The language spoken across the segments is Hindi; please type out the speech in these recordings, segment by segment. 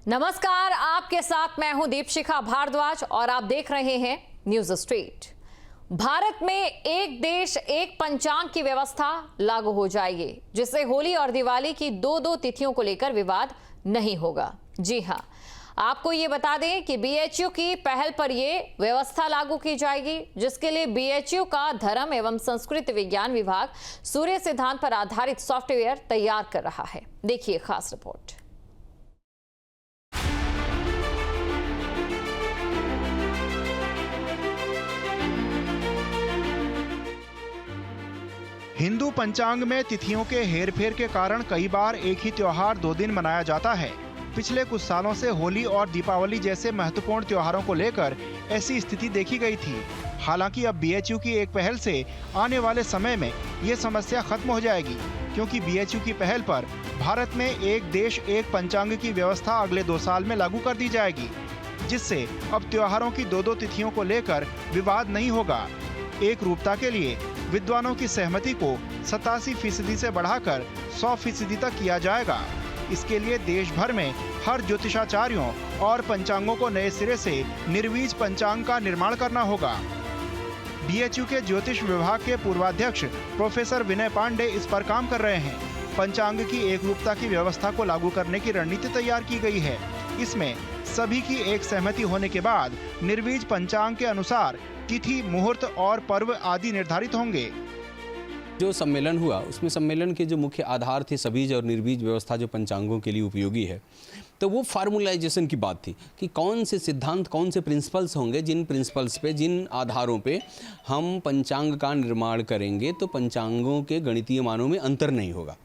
नमस्कार, आपके साथ मैं हूं दीपशिखा भारद्वाज और आप देख रहे हैं न्यूज स्ट्रीट। भारत में एक देश एक पंचांग की व्यवस्था लागू हो जाएगी, जिससे होली और दिवाली की दो तिथियों को लेकर विवाद नहीं होगा। जी हां, आपको ये बता दें कि बीएचयू की पहल पर यह व्यवस्था लागू की जाएगी, जिसके लिए बीएचयू का धर्म एवं संस्कृति विज्ञान विभाग सूर्य सिद्धांत पर आधारित सॉफ्टवेयर तैयार कर रहा है। देखिए खास रिपोर्ट। हिंदू पंचांग में तिथियों के हेरफेर के कारण कई बार एक ही त्योहार 2 दिन मनाया जाता है। पिछले कुछ सालों से होली और दीपावली जैसे महत्वपूर्ण त्योहारों को लेकर ऐसी स्थिति देखी गई थी। हालांकि अब बीएचयू की एक पहल से आने वाले समय में ये समस्या खत्म हो जाएगी, क्योंकि बीएचयू की पहल पर भारत में एक देश एक पंचांग की व्यवस्था अगले 2 साल में लागू कर दी जाएगी, जिससे अब त्योहारों की 2 तिथियों को लेकर विवाद नहीं होगा। एक रूपता के लिए विद्वानों की सहमति को 87% से बढ़ाकर 100% तक किया जाएगा। इसके लिए देश भर में हर ज्योतिषाचार्यों और पंचांगों को नए सिरे से निर्वीज पंचांग का निर्माण करना होगा। बीएचयू के ज्योतिष विभाग के पूर्वाध्यक्ष प्रोफेसर विनय पांडे इस पर काम कर रहे हैं। पंचांग की एक रूपता की व्यवस्था को लागू करने की रणनीति तैयार की गई है। इसमें सभी की एक सहमति होने के बाद निर्वीज पंचांग के अनुसार तिथि, मुहूर्त और पर्व आदि निर्धारित होंगे। जो सम्मेलन हुआ उसमें सम्मेलन के जो मुख्य आधार थे सबीज और निर्बीज व्यवस्था जो पंचांगों के लिए उपयोगी है, तो वो फार्मूलाइजेशन की बात थी कि कौन से सिद्धांत, कौन से प्रिंसिपल्स होंगे, जिन प्रिंसिपल्स पे, जिन आधारों पे हम पंचांग का निर्माण करेंगे तो पंचांगों के गणितीय मानों में अंतर नहीं होगा।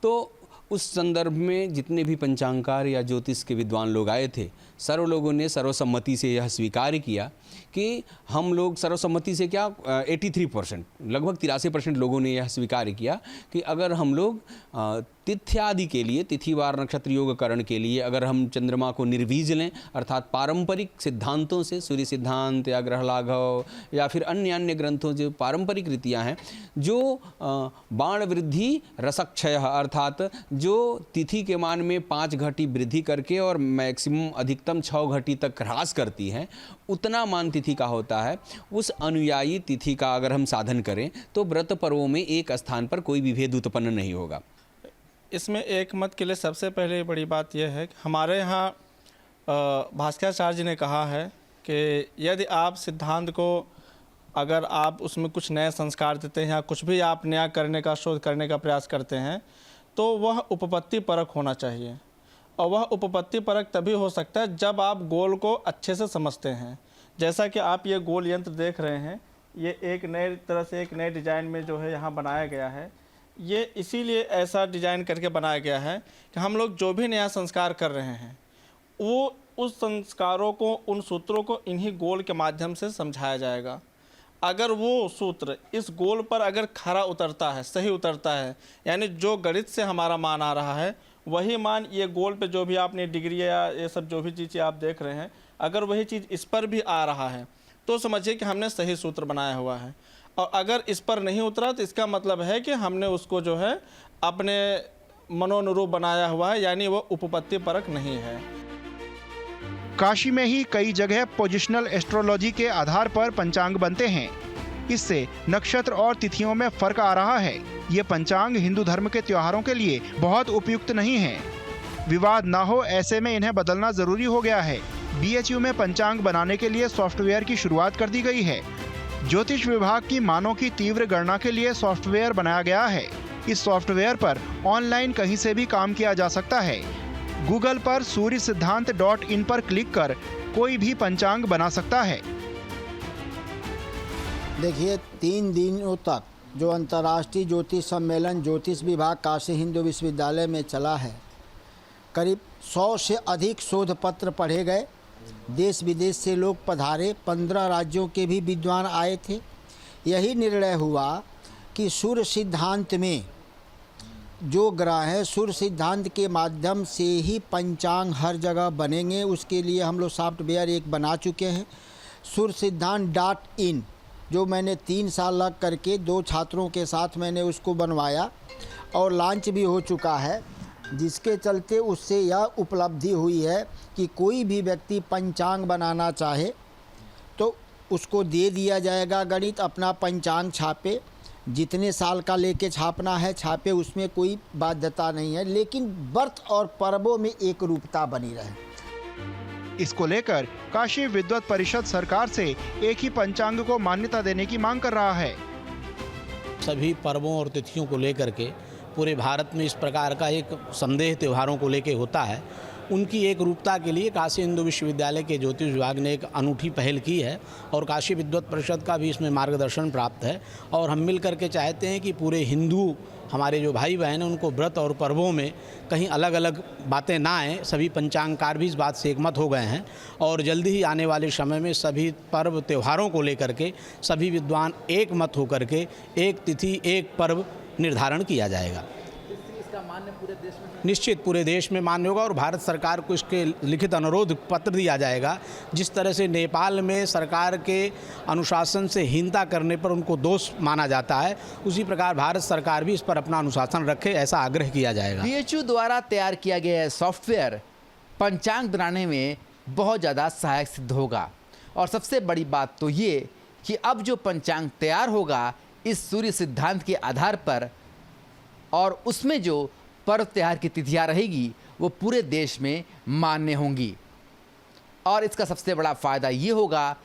तो उस संदर्भ में जितने भी पंचांगकार या ज्योतिष के विद्वान लोग आए थे, सर्व लोगों ने सर्वसम्मति से यह स्वीकार किया कि हम लोग सर्वसम्मति से क्या 83%, लगभग 83% लोगों ने यह स्वीकार किया कि अगर हम लोग तिथ्यादि के लिए, तिथिवार नक्षत्र योगकरण के लिए अगर हम चंद्रमा को निर्वीज लें, अर्थात पारंपरिक सिद्धांतों से, सूर्य सिद्धांत या ग्रह लाघव या फिर अन्य ग्रंथों जो पारंपरिक रीतियाँ हैं, जो बाण वृद्धि रसक्षय अर्थात जो तिथि के मान में 5 घटी वृद्धि करके और मैक्सिमम अधिकतम 6 घटी तक ह्रास करती है, उतना मान तिथि का होता है। उस अनुयायी तिथि का अगर हम साधन करें तो व्रत पर्वों में एक स्थान पर कोई विभेद उत्पन्न नहीं होगा। इसमें एक मत के लिए सबसे पहले बड़ी बात यह है कि हमारे यहाँ भास्कराचार्य जी ने कहा है कि यदि आप सिद्धांत को, अगर आप उसमें कुछ नए संस्कार देते हैं या कुछ भी आप नया करने का, शोध करने का प्रयास करते हैं, तो वह उपपत्ति परक होना चाहिए। और वह उपपत्ति परक तभी हो सकता है जब आप गोल को अच्छे से समझते हैं। जैसा कि आप ये गोल यंत्र देख रहे हैं, ये एक नए तरह से, एक नए डिज़ाइन में जो है यहाँ बनाया गया है। ये इसीलिए ऐसा डिज़ाइन करके बनाया गया है कि हम लोग जो भी नया संस्कार कर रहे हैं, वो उस संस्कारों को, उन सूत्रों को इन्हीं गोल के माध्यम से समझाया जाएगा। अगर वो सूत्र इस गोल पर अगर खरा उतरता है, सही उतरता है, यानी जो गणित से हमारा मान आ रहा है वही मान ये गोल पे जो भी आपने डिग्री या ये सब जो भी चीज़ें आप देख रहे हैं, अगर वही चीज़ इस पर भी आ रहा है तो समझिए कि हमने सही सूत्र बनाया हुआ है। और अगर इस पर नहीं उतरा तो इसका मतलब है कि हमने उसको जो है अपने मनोनुरूप बनाया हुआ है, यानी वो उपपत्ति परक नहीं है। काशी में ही कई जगह पोजिशनल एस्ट्रोलॉजी के आधार पर पंचांग बनते हैं। इससे नक्षत्र और तिथियों में फर्क आ रहा है। ये पंचांग हिंदू धर्म के त्योहारों के लिए बहुत उपयुक्त नहीं है। विवाद ना हो ऐसे में इन्हें बदलना जरूरी हो गया है। बीएचयू में पंचांग बनाने के लिए सॉफ्टवेयर की शुरुआत कर दी गई है। ज्योतिष विभाग की मानों की तीव्र गणना के लिए सॉफ्टवेयर बनाया गया है। इस सॉफ्टवेयर पर ऑनलाइन कहीं से भी काम किया जा सकता है। गूगल पर सूर्यसिद्धांत.in पर क्लिक कर कोई भी पंचांग बना सकता है। देखिए, 3 दिनों तक जो अंतर्राष्ट्रीय ज्योतिष सम्मेलन ज्योतिष विभाग काशी हिंदू विश्वविद्यालय में चला है, करीब 100 से अधिक शोध पत्र पढ़े गए। देश विदेश से लोग पधारे, 15 राज्यों के भी विद्वान आए थे। यही निर्णय हुआ कि सूर्य सिद्धांत में जो ग्रह है, सूर्य सिद्धांत के माध्यम से ही पंचांग हर जगह बनेंगे। उसके लिए हम लोग सॉफ्टवेयर एक बना चुके हैं, सूर्यसिद्धांत.in, जो मैंने 3 साल लग करके 2 छात्रों के साथ मैंने उसको बनवाया और लॉन्च भी हो चुका है। जिसके चलते उससे यह उपलब्धि हुई है कि कोई भी व्यक्ति पंचांग बनाना चाहे तो उसको दे दिया जाएगा गणित, अपना पंचांग छापे, जितने साल का लेके छापना है छापे, उसमें कोई बाध्यता नहीं है, लेकिन व्रत और पर्वों में एक रूपता बनी रहे। इसको लेकर काशी विद्वत परिषद सरकार से एक ही पंचांग को मान्यता देने की मांग कर रहा है। सभी पर्वों और तिथियों को लेकर के पूरे भारत में इस प्रकार का एक संदेह त्योहारों को लेकर होता है, उनकी एक रूपता के लिए काशी हिंदू विश्वविद्यालय के ज्योतिष विभाग ने एक अनूठी पहल की है और काशी विद्वत परिषद का भी इसमें मार्गदर्शन प्राप्त है। और हम मिल करके चाहते हैं कि पूरे हिंदू हमारे जो भाई बहन हैं उनको व्रत और पर्वों में कहीं अलग अलग बातें ना आएँ। सभी पंचांगकार भी इस बात से एकमत हो गए हैं और जल्दी ही आने वाले समय में सभी पर्व त्योहारों को लेकर के सभी विद्वान एक मत होकर के एक तिथि एक पर्व निर्धारण किया जाएगा। निश्चित पूरे देश में मान्य होगा और भारत सरकार को इसके लिखित अनुरोध पत्र दिया जाएगा। जिस तरह से नेपाल में सरकार के अनुशासन से हीनता करने पर उनको दोष माना जाता है, उसी प्रकार भारत सरकार भी इस पर अपना अनुशासन रखे, ऐसा आग्रह किया जाएगा। BHU द्वारा तैयार किया गया सॉफ्टवेयर पंचांग बनाने में बहुत ज़्यादा सहायक सिद्ध होगा। और सबसे बड़ी बात तो ये कि अब जो पंचांग तैयार होगा इस सूर्य सिद्धांत के आधार पर और उसमें जो पर्व त्योहार की तिथियां रहेगी वो पूरे देश में मान्य होंगी। और इसका सबसे बड़ा फ़ायदा ये होगा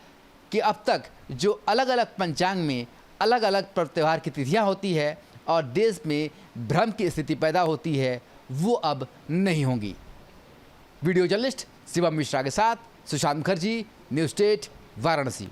कि अब तक जो अलग अलग पंचांग में अलग अलग पर्व त्योहार की तिथियां होती है और देश में भ्रम की स्थिति पैदा होती है, वो अब नहीं होंगी। वीडियो जर्नलिस्ट शिवम मिश्रा के साथ सुशांत मुखर्जी, न्यूज़ स्टेट, वाराणसी।